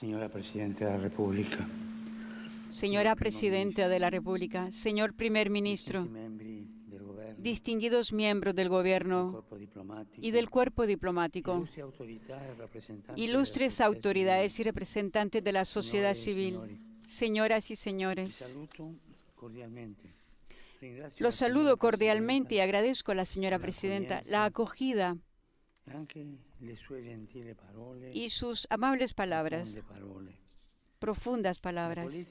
Señora Presidenta de la República, Señora Presidenta de la República, señor Primer Ministro, membri del Governo, distinguidos miembros del Gobierno Corpo Diplomatico, y del Cuerpo Diplomático, ilustres autoridades y representantes de la sociedad civil, señoras y señores, los saludo cordialmente y agradezco a la señora Presidenta la acogida y sus amables palabras, profundas palabras.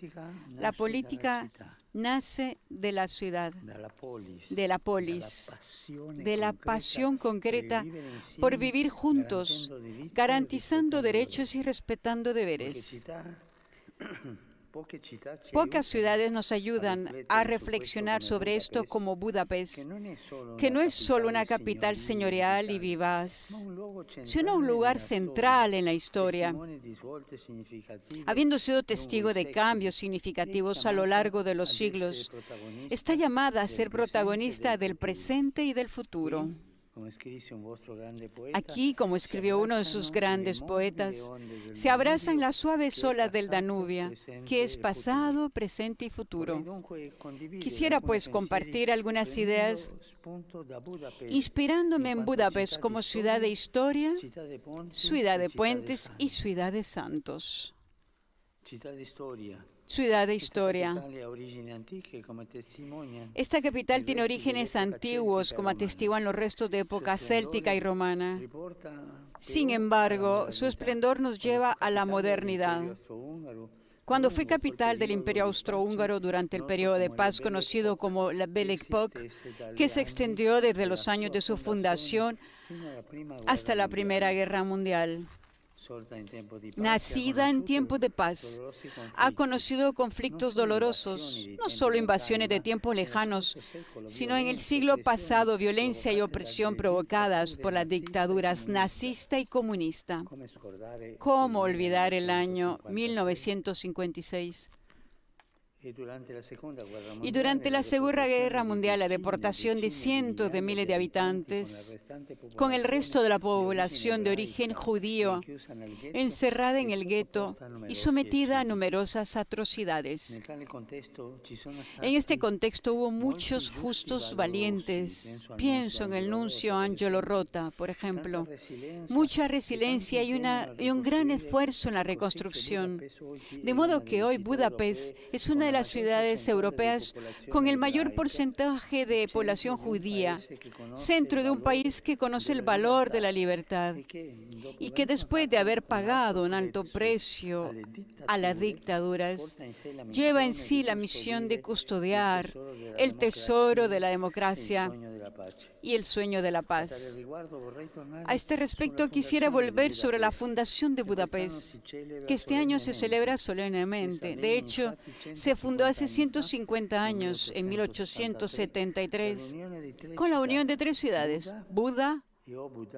La política nace de la ciudad, de la polis, de la pasión concreta por vivir juntos, garantizando derechos y respetando deberes. Pocas ciudades nos ayudan a reflexionar sobre esto como Budapest, que no es solo una capital señorial y vivaz, sino un lugar central en la historia, habiendo sido testigo de cambios significativos a lo largo de los siglos. Está llamada a ser protagonista del presente y del futuro. Aquí, como escribió uno de sus grandes poetas, se abrazan las suaves olas del Danubio, que es pasado, presente y futuro. Quisiera pues compartir algunas ideas inspirándome en Budapest como ciudad de historia, ciudad de puentes y ciudad de santos. Ciudad de historia. Esta capital tiene orígenes antiguos, como atestiguan los restos de época céltica y romana. Sin embargo, su esplendor nos lleva a la modernidad. Cuando fue capital del Imperio Austrohúngaro durante el periodo de paz conocido como la Belle Époque, que se extendió desde los años de su fundación hasta la Primera Guerra Mundial. Nacida en tiempos de paz, ha conocido conflictos dolorosos, no solo invasiones de tiempos lejanos, sino en el siglo pasado violencia y opresión provocadas por las dictaduras nazista y comunista. ¿Cómo olvidar el año 1956? Y durante la Segunda Guerra Mundial, la deportación de cientos de miles de habitantes, con el resto de la población de origen judío, encerrada en el gueto y sometida a numerosas atrocidades. En este contexto hubo muchos justos valientes. Pienso en el nuncio Angelo Rota, por ejemplo. Mucha resiliencia y un gran esfuerzo en la reconstrucción. De modo que hoy Budapest es una de las ciudades europeas con el mayor porcentaje de población judía, centro de un país que conoce el valor de la libertad y que después de haber pagado un alto precio a las dictaduras, lleva en sí la misión de custodiar el tesoro de la democracia y el sueño de la paz. A este respecto, quisiera volver sobre la fundación de Budapest, que este año se celebra solemnemente. De hecho, se fundó hace 150 años, en 1873, con la unión de tres ciudades, Buda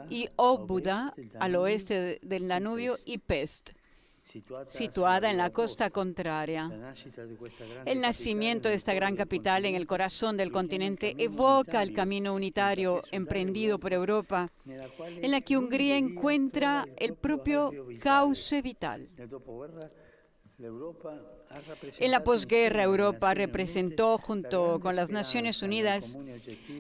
y Óbuda, al oeste del Danubio, y Pest, situada en la costa contraria. El nacimiento de esta gran capital en el corazón del continente evoca el camino unitario emprendido por Europa, en la que Hungría encuentra el propio cauce vital. En la posguerra, Europa representó, junto con las Naciones Unidas,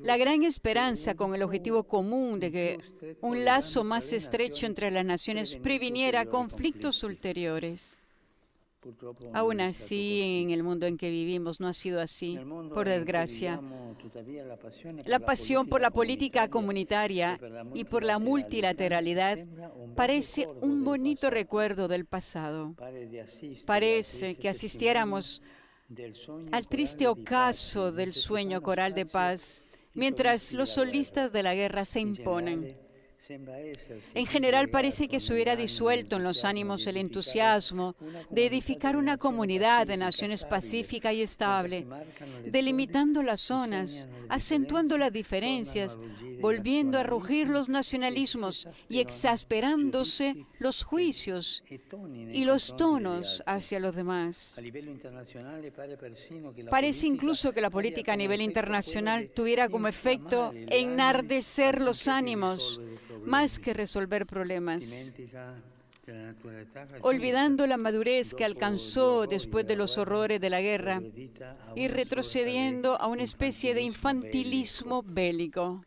la gran esperanza con el objetivo común de que un lazo más estrecho entre las naciones previniera conflictos ulteriores. Aún así, en el mundo en que vivimos no ha sido así, por desgracia. La pasión por la política comunitaria y por la multilateralidad parece un bonito recuerdo del pasado. Parece que asistiéramos al triste ocaso del sueño coral de paz, mientras los solistas de la guerra se imponen. En general parece que se hubiera disuelto en los ánimos el entusiasmo de edificar una comunidad de naciones pacífica y estable, delimitando las zonas, acentuando las diferencias, volviendo a rugir los nacionalismos y exasperándose los juicios y los tonos hacia los demás. Parece incluso que la política a nivel internacional tuviera como efecto enardecer los ánimos más que resolver problemas. olvidando la madurez que alcanzó después de los horrores de la guerra y retrocediendo a una especie de infantilismo bélico.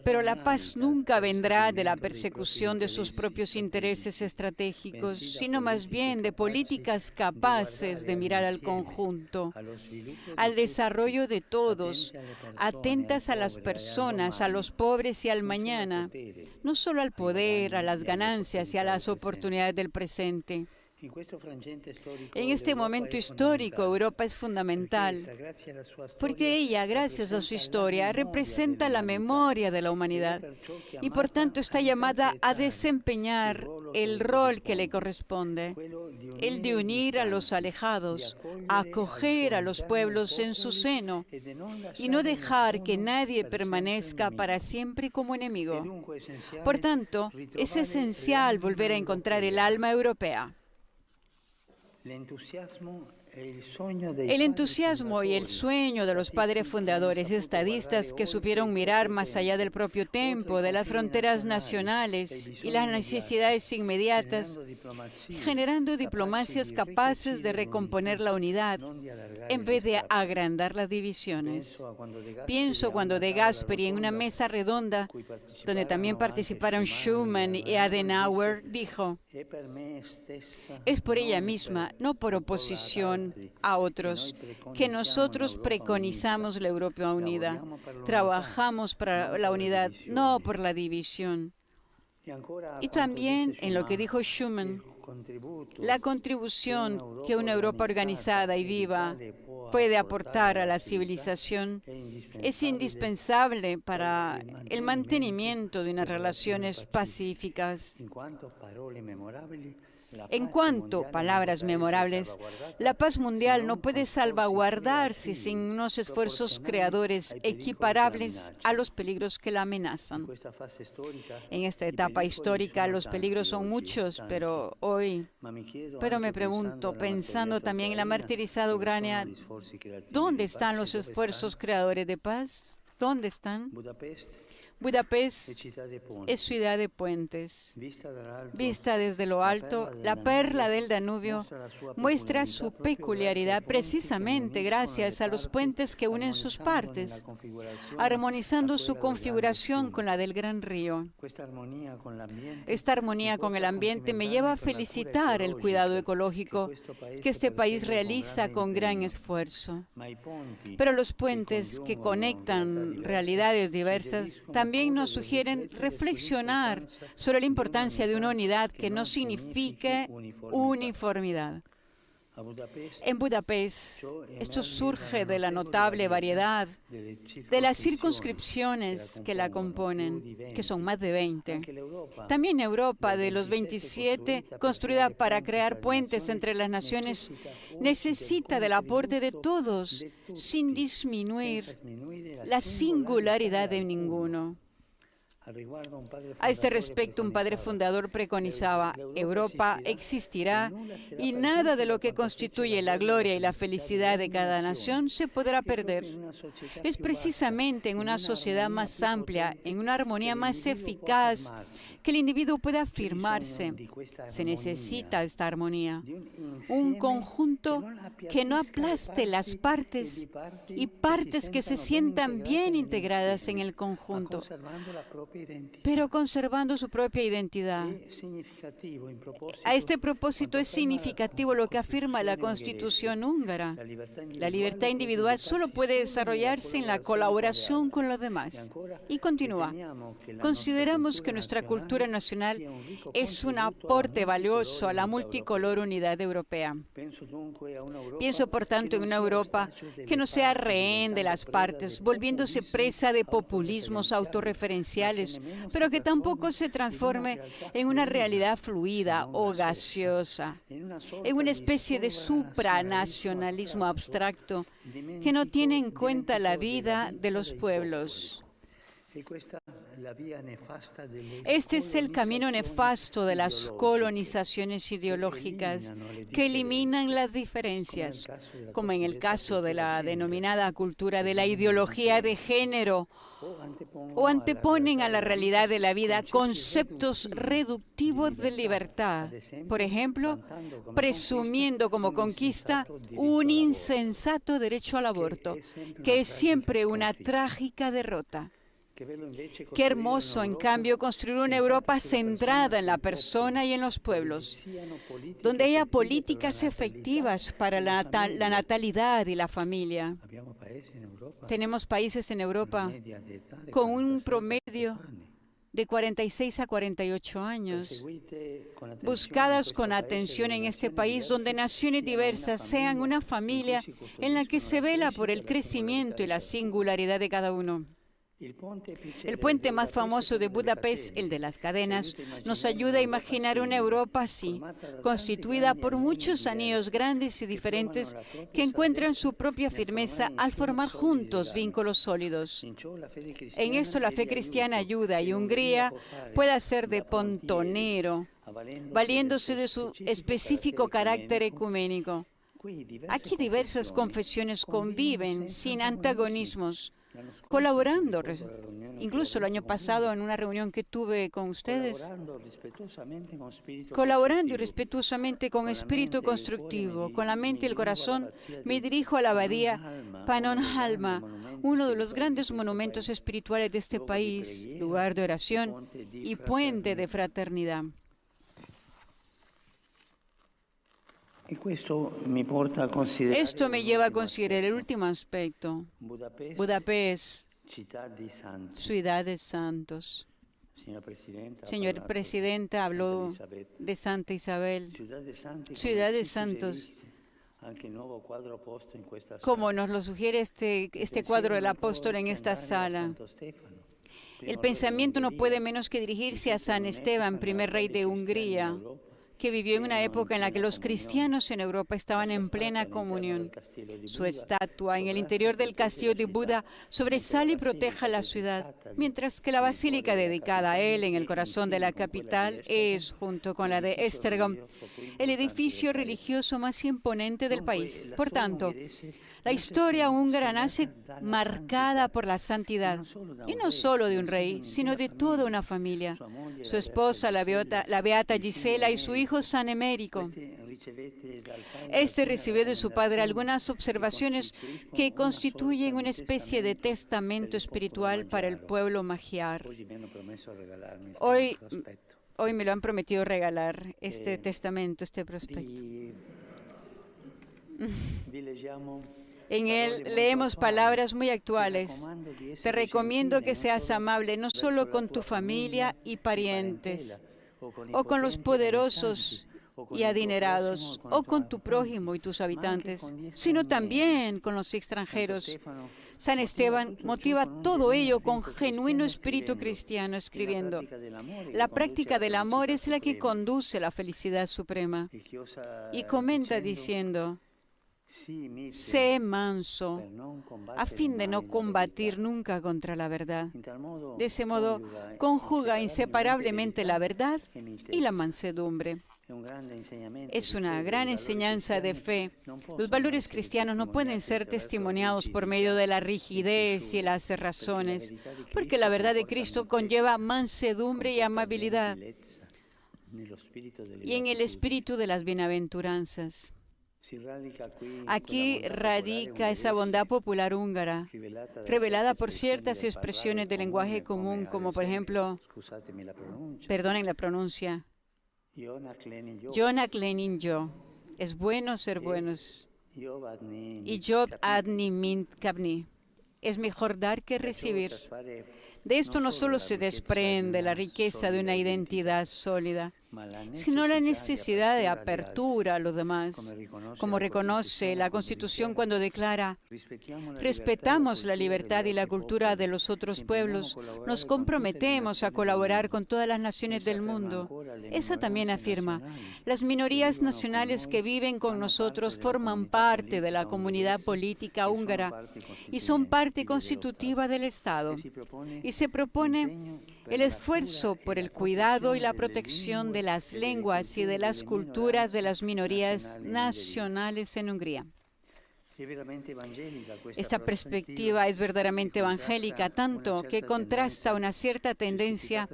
Pero la paz nunca vendrá de la persecución de sus propios intereses estratégicos, sino más bien de políticas capaces de mirar al conjunto, al desarrollo de todos, atentas a las personas, a los pobres y al mañana, no solo al poder, a las ganancias y a las oportunidades del presente. En este momento histórico, Europa es fundamental, porque ella, gracias a su historia, representa la memoria de la humanidad y por tanto está llamada a desempeñar el rol que le corresponde, el de unir a los alejados, acoger a los pueblos en su seno y no dejar que nadie permanezca para siempre como enemigo. Por tanto, es esencial volver a encontrar el alma europea. El entusiasmo y el sueño de los padres fundadores, estadistas que supieron mirar más allá del propio tiempo, de las fronteras nacionales y las necesidades inmediatas, generando diplomacias capaces de recomponer la unidad en vez de agrandar las divisiones. Pienso cuando De Gasperi, en una mesa redonda, donde también participaron Schuman y Adenauer, dijo: es por ella misma, no por oposición a otros, que nosotros preconizamos la Europa unida. Trabajamos para la unidad, no por la división. Y también en lo que dijo Schuman, la contribución que una Europa organizada y viva puede aportar a la civilización es indispensable para el mantenimiento de unas relaciones pacíficas. En cuanto a palabras memorables, la paz mundial no puede salvaguardarse sin unos esfuerzos creadores equiparables a los peligros que la amenazan. En esta etapa histórica los peligros son muchos, pero me pregunto, pensando también en la martirizada Ucrania, ¿dónde están los esfuerzos creadores de paz? ¿Dónde están? Budapest es ciudad de puentes. Vista desde lo alto, la perla del Danubio muestra su peculiaridad precisamente gracias a los puentes que unen sus partes, armonizando su configuración con la del gran río. Esta armonía con el ambiente me lleva a felicitar el cuidado ecológico que este país realiza con gran esfuerzo. Pero los puentes que conectan realidades diversas también nos sugieren reflexionar sobre la importancia de una unidad que no signifique uniformidad. En Budapest, esto surge de la notable variedad de las circunscripciones que la componen, que son más de 20. También Europa, de los 27, construida para crear puentes entre las naciones, necesita del aporte de todos, sin disminuir la singularidad de ninguno. A este respecto, un padre fundador preconizaba: Europa existirá y nada de lo que constituye la gloria y la felicidad de cada nación se podrá perder. Es precisamente en una sociedad más amplia, en una armonía más eficaz, que el individuo pueda afirmarse. Se necesita esta armonía, un conjunto que no aplaste las partes y partes que se sientan bien integradas en el conjunto, pero conservando su propia identidad. A este propósito es significativo lo que afirma la Constitución húngara. La libertad individual solo puede desarrollarse en la colaboración con los demás. Y continúa: consideramos que nuestra cultura nacional es un aporte valioso a la multicolor unidad europea. Pienso, por tanto, en una Europa que no sea rehén de las partes, volviéndose presa de populismos autorreferenciales, pero que tampoco se transforme en una realidad fluida o gaseosa, en una especie de supranacionalismo abstracto que no tiene en cuenta la vida de los pueblos. Este es el camino nefasto de las colonizaciones ideológicas que eliminan las diferencias, como en el caso de la denominada cultura de la ideología de género, o anteponen a la realidad de la vida conceptos reductivos de libertad, por ejemplo, presumiendo como conquista un insensato derecho al aborto, que es siempre una trágica derrota. Qué hermoso, en cambio, construir una Europa centrada en la persona y en los pueblos, donde haya políticas efectivas para la natalidad y la familia. Tenemos países en Europa con un promedio de 46 a 48 años, buscadas con atención en este país, donde naciones diversas sean una familia en la que se vela por el crecimiento y la singularidad de cada uno. El puente más famoso de Budapest, el de las cadenas, nos ayuda a imaginar una Europa así, constituida por muchos anillos grandes y diferentes que encuentran su propia firmeza al formar juntos vínculos sólidos. En esto la fe cristiana ayuda y Hungría puede hacer de pontonero, valiéndose de su específico carácter ecuménico. Aquí diversas confesiones conviven sin antagonismos, colaborando, incluso el año pasado en una reunión que tuve con ustedes, colaborando y respetuosamente con espíritu constructivo, con la mente y el corazón, me dirijo a la abadía Pannonhalma, uno de los grandes monumentos espirituales de este país, lugar de oración y puente de fraternidad. Esto me lleva a considerar el último aspecto. Budapest, ciudad de santos. Señor Presidente, habló de Santa Isabel, ciudad de santos, como nos lo sugiere este cuadro del apóstol en esta sala. El pensamiento no puede menos que dirigirse a San Esteban, primer rey de Hungría, que vivió en una época en la que los cristianos en Europa estaban en plena comunión. Su estatua en el interior del castillo de Buda sobresale y protege la ciudad, mientras que la basílica dedicada a él en el corazón de la capital es, junto con la de Esztergom, el edificio religioso más imponente del país. Por tanto, la historia húngara nace marcada por la santidad, y no solo de un rey, sino de toda una familia. Su esposa, la beata Gisela, y su hijo San Emérico. Este recibió de su padre algunas observaciones que constituyen una especie de testamento espiritual para el pueblo magiar. Hoy me lo han prometido regalar, este testamento, este prospecto. En él leemos palabras muy actuales. Te recomiendo que seas amable no solo con tu familia y parientes, o con los poderosos y adinerados, o con tu prójimo y tus habitantes, sino también con los extranjeros. San Esteban motiva todo ello con genuino espíritu cristiano, escribiendo: la práctica del amor es la que conduce a la felicidad suprema. Y comenta diciendo: sé manso, a fin de no combatir nunca contra la verdad. De ese modo, conjuga inseparablemente la verdad y la mansedumbre. Es una gran enseñanza de fe. Los valores cristianos no pueden ser testimoniados por medio de la rigidez y las cerrazones, porque la verdad de Cristo conlleva mansedumbre y amabilidad, y en el espíritu de las bienaventuranzas. Aquí radica esa bondad popular húngara, revelada por ciertas expresiones del lenguaje común, como por ejemplo, perdonen la pronuncia, Jonak Lenin yo, es bueno ser buenos, y Job adni mint kabni, es mejor dar que recibir. De esto no solo se desprende la riqueza de una identidad sólida, sino la necesidad de apertura a los demás, como reconoce la Constitución cuando declara: respetamos la libertad y la cultura de los otros pueblos, nos comprometemos a colaborar con todas las naciones del mundo. Esa también afirma: las minorías nacionales que viven con nosotros forman parte de la comunidad política húngara y son parte constitutiva del Estado. Y se propone el esfuerzo por el cuidado y la protección de las lenguas y de las culturas de las minorías nacionales en Hungría. Esta perspectiva es verdaderamente evangélica, tanto que contrasta una cierta tendencia,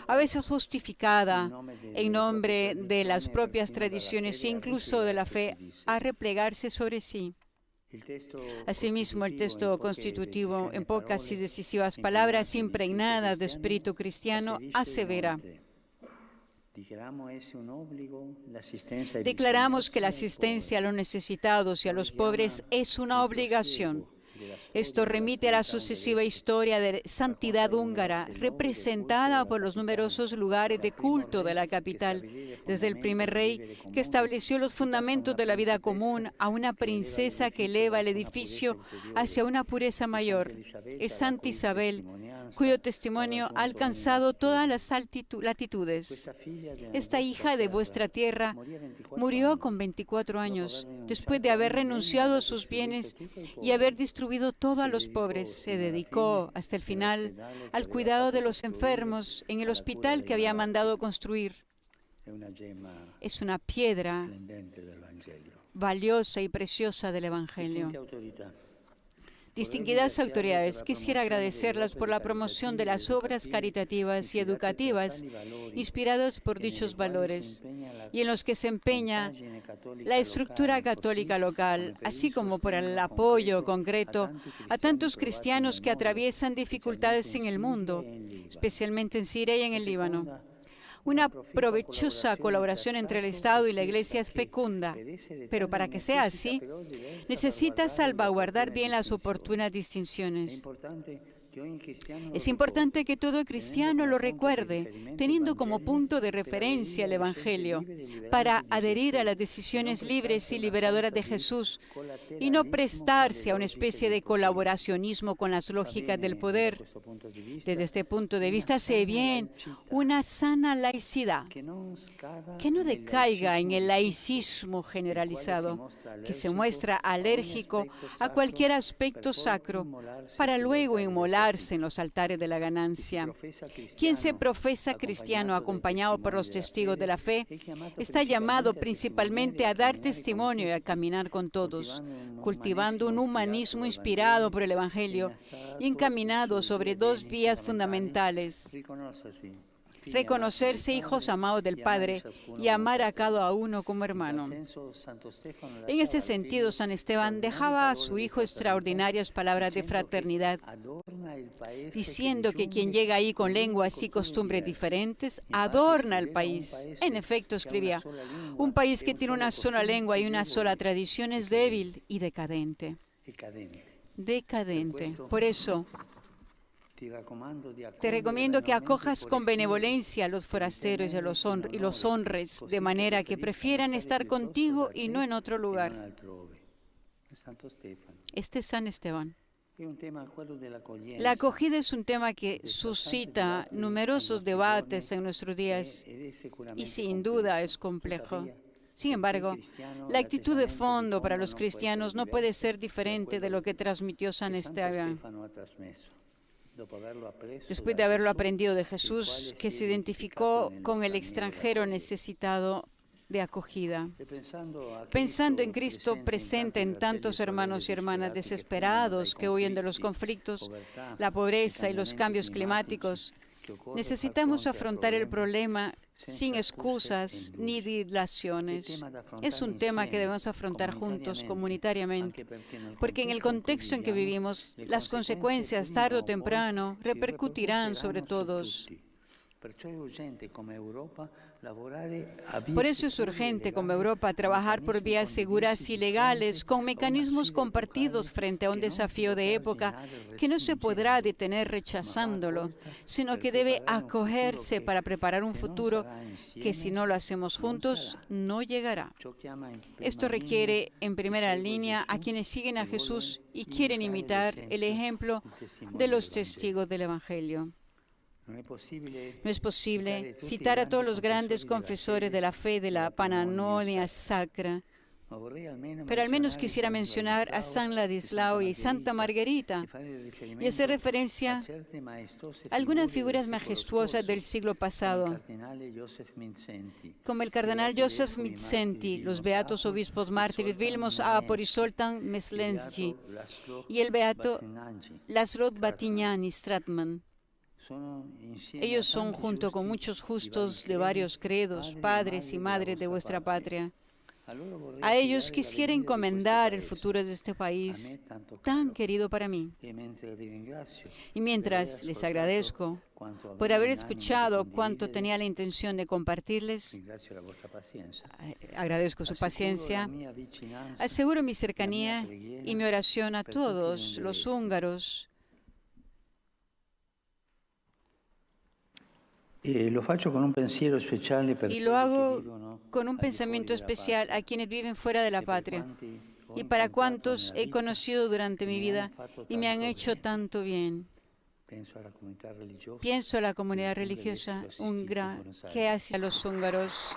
a veces justificada en nombre de las propias tradiciones e incluso de la fe, a replegarse sobre sí. Asimismo, el texto constitutivo, en pocas y decisivas palabras impregnadas de espíritu cristiano, asevera: declaramos que la asistencia a los necesitados y a los pobres es una obligación. Esto remite a la sucesiva historia de santidad húngara, representada por los numerosos lugares de culto de la capital, desde el primer rey que estableció los fundamentos de la vida común a una princesa que eleva el edificio hacia una pureza mayor. Es Santa Isabel, cuyo testimonio ha alcanzado todas las latitudes. Esta hija de vuestra tierra murió con 24 años, después de haber renunciado a sus bienes y haber distribuido todo a los pobres. Se dedicó hasta el final al cuidado de los enfermos en el hospital que había mandado construir. Es una piedra valiosa y preciosa del Evangelio. Distinguidas autoridades, quisiera agradecerlas por la promoción de las obras caritativas y educativas inspiradas por dichos valores y en los que se empeña la estructura católica local, así como por el apoyo concreto a tantos cristianos que atraviesan dificultades en el mundo, especialmente en Siria y en el Líbano. Una provechosa colaboración entre el Estado y la Iglesia es fecunda, pero para que sea así, necesita salvaguardar bien las oportunas distinciones. Es importante que todo cristiano lo recuerde, teniendo como punto de referencia el Evangelio, para adherir a las decisiones libres y liberadoras de Jesús y no prestarse a una especie de colaboracionismo con las lógicas del poder. Desde este punto de vista, hace bien una sana laicidad, que no decaiga en el laicismo generalizado, que se muestra alérgico a cualquier aspecto sacro, para luego inmolarse en los altares de la ganancia. Quien se profesa cristiano acompañado por los testigos de la fe está llamado principalmente a dar testimonio y a caminar con todos, cultivando un humanismo inspirado por el Evangelio y encaminado sobre dos vías fundamentales: reconocerse hijos amados del Padre y amar a cada uno como hermano. En este sentido, San Esteban dejaba a su hijo extraordinarias palabras de fraternidad, diciendo que quien llega ahí con lenguas y costumbres diferentes adorna el país. En efecto, escribía, un país que tiene una sola lengua y una sola tradición es débil y decadente. Decadente. Por eso, te recomiendo que acojas con benevolencia a los forasteros y los honres, de manera que prefieran estar contigo y no en otro lugar. Este es San Esteban. La acogida es un tema que suscita numerosos debates en nuestros días y sin duda es complejo. Sin embargo, la actitud de fondo para los cristianos no puede ser diferente de lo que transmitió San Esteban. Después de haberlo aprendido de Jesús, que se identificó con el extranjero necesitado de acogida. Pensando en Cristo presente en tantos hermanos y hermanas desesperados que huyen de los conflictos, la pobreza y los cambios climáticos, necesitamos afrontar el problema sin excusas ni dilaciones. Es un tema que debemos afrontar juntos, comunitariamente, porque en el contexto en que vivimos, las consecuencias, tarde o temprano, repercutirán sobre todos. Por eso es urgente, como Europa, trabajar por vías seguras y legales, con mecanismos compartidos frente a un desafío de época que no se podrá detener rechazándolo, sino que debe acogerse para preparar un futuro que, si no lo hacemos juntos, no llegará. Esto requiere, en primera línea, a quienes siguen a Jesús y quieren imitar el ejemplo de los testigos del Evangelio. No es posible citar a todos los grandes confesores de la fe de la Pannonia Sacra, Pero al menos quisiera mencionar a San Ladislao y Santa Margherita y hacer referencia a algunas figuras majestuosas del siglo pasado, como el cardenal Joseph Mindszenty, los beatos obispos mártires Vilmos Apor y Zoltán Myslensky y el beato László Batyány Stratman. Ellos son, junto con muchos justos de varios credos, padres y madres de vuestra patria. A ellos quisiera encomendar el futuro de este país tan querido para mí. Y mientras les agradezco por haber escuchado cuanto tenía la intención de compartirles, agradezco su paciencia, aseguro mi cercanía y mi oración a todos los húngaros. Y lo hago con un pensamiento especial a quienes viven fuera de la patria y para cuantos he conocido durante mi vida y me han hecho tanto bien. Pienso a la comunidad religiosa húngara que hace a los húngaros.